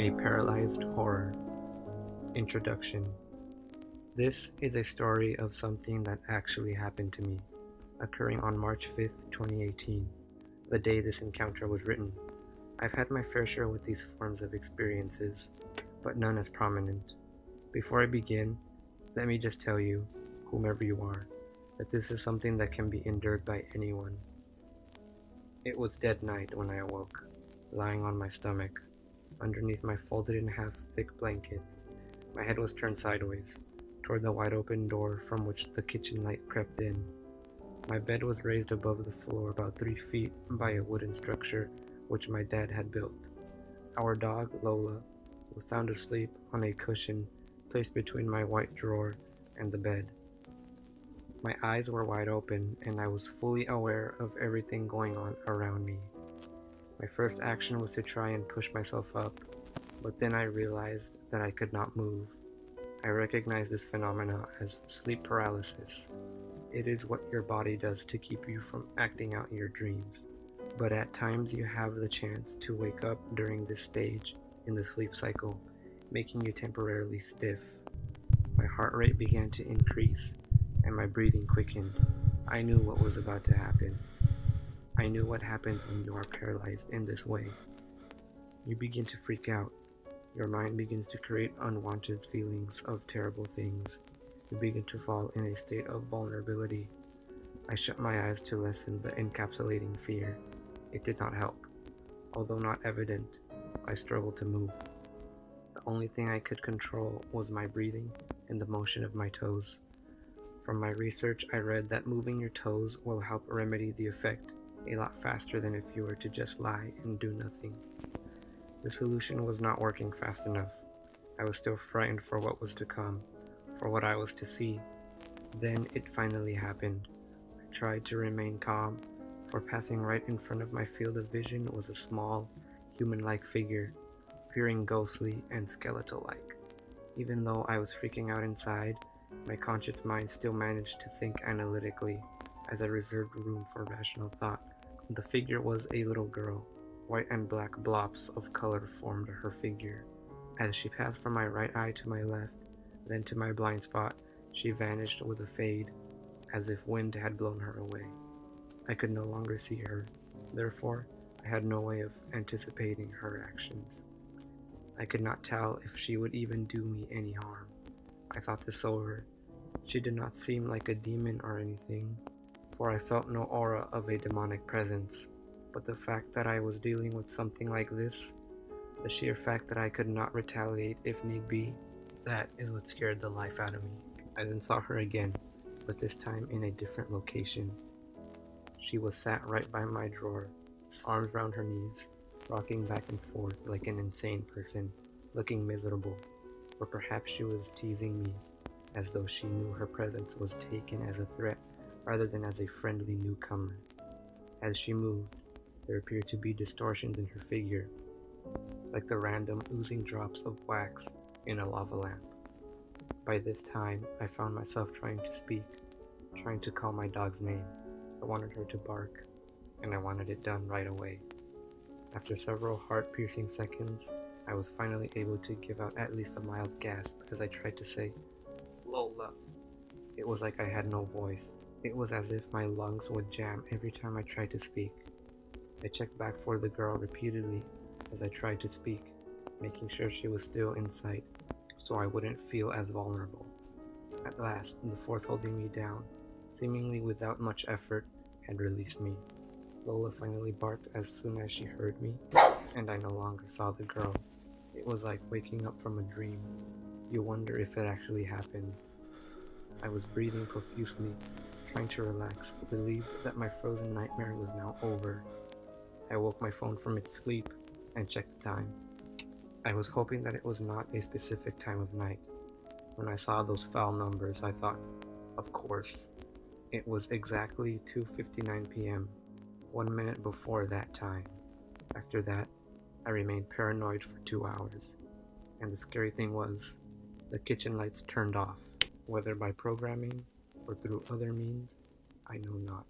A Paralyzed Horror. Introduction. This is a story of something that actually happened to me, occurring on March 5th, 2018, the day this encounter was written. I've had my fair share with these forms of experiences, but none as prominent. Before I begin, let me just tell you, whomever you are, that this is something that can be endured by anyone. It was dead night when I awoke, lying on my stomach, underneath my folded in half thick blanket. My head was turned sideways, toward the wide open door from which the kitchen light crept in. My bed was raised above the floor about 3 feet by a wooden structure which my dad had built. Our dog, Lola, was sound asleep on a cushion placed between my white drawer and the bed. My eyes were wide open, and I was fully aware of everything going on around me. My first action was to try and push myself up, but then I realized that I could not move. I recognize this phenomena as sleep paralysis. It is what your body does to keep you from acting out your dreams. But at times you have the chance to wake up during this stage in the sleep cycle, making you temporarily stiff. My heart rate began to increase, and my breathing quickened. I knew what was about to happen. I knew what happens when you are paralyzed in this way. You begin to freak out. Your mind begins to create unwanted feelings of terrible things. You begin to fall in a state of vulnerability. I shut my eyes to lessen the encapsulating fear. It did not help. Although not evident, I struggled to move. The only thing I could control was my breathing and the motion of my toes. From my research, I read that moving your toes will help remedy the effect a lot faster than if you were to just lie and do nothing. The solution was not working fast enough. I was still frightened for what was to come, for what I was to see. Then it finally happened. I tried to remain calm, for passing right in front of my field of vision was a small, human-like figure, appearing ghostly and skeletal-like. Even though I was freaking out inside, my conscious mind still managed to think analytically, as I reserved room for rational thought. The figure was a little girl. White and black blobs of color formed her figure. As she passed from my right eye to my left, then to my blind spot, she vanished with a fade, as if wind had blown her away. I could no longer see her, therefore I had no way of anticipating her actions. I could not tell if she would even do me any harm. I thought this over. She did not seem like a demon or anything, for I felt no aura of a demonic presence. But the fact that I was dealing with something like this, the sheer fact that I could not retaliate if need be, that is what scared the life out of me. I then saw her again, but this time in a different location. She was sat right by my drawer, arms round her knees, rocking back and forth like an insane person, looking miserable. Or perhaps she was teasing me, as though she knew her presence was taken as a threat rather than as a friendly newcomer. As she moved, there appeared to be distortions in her figure, like the random oozing drops of wax in a lava lamp. By this time, I found myself trying to speak, trying to call my dog's name. I wanted her to bark, and I wanted it done right away. After several heart-piercing seconds, I was finally able to give out at least a mild gasp as I tried to say, "Lola." It was like I had no voice. It was as if my lungs would jam every time I tried to speak. I checked back for the girl repeatedly as I tried to speak, making sure she was still in sight, so I wouldn't feel as vulnerable. At last, the force holding me down, seemingly without much effort, had released me. Lola finally barked as soon as she heard me, and I no longer saw the girl. It was like waking up from a dream. You wonder if it actually happened. I was breathing profusely, trying to relax, relieved that my frozen nightmare was now over. I woke my phone from its sleep and checked the time. I was hoping that it was not a specific time of night. When I saw those foul numbers, I thought, of course. It was exactly 2:59 p.m., 1 minute before that time. After that, I remained paranoid for 2 hours. And the scary thing was, the kitchen lights turned off, whether by programming or through other means, I know not.